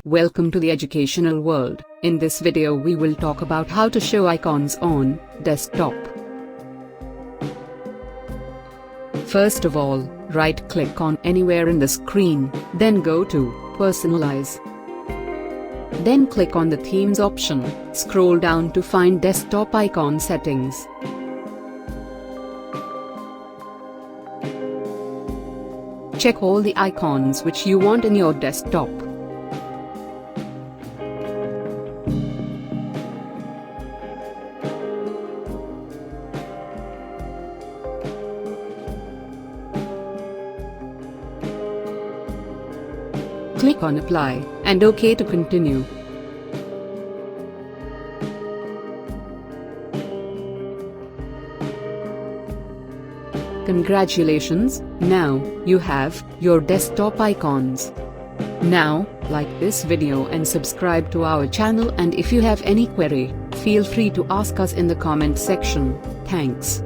Welcome to the educational world. In this video we will talk about how to show icons on desktop. First of all, right-click on anywhere in the screen, then go to Personalize. Then click on the Themes option, scroll down to find Desktop Icon Settings. Check all the icons which you want in your desktop. Click on Apply, and OK to continue. Congratulations, now you have your desktop icons. Now, like this video and subscribe to our channel, and if you have any query, feel free to ask us in the comment section. Thanks.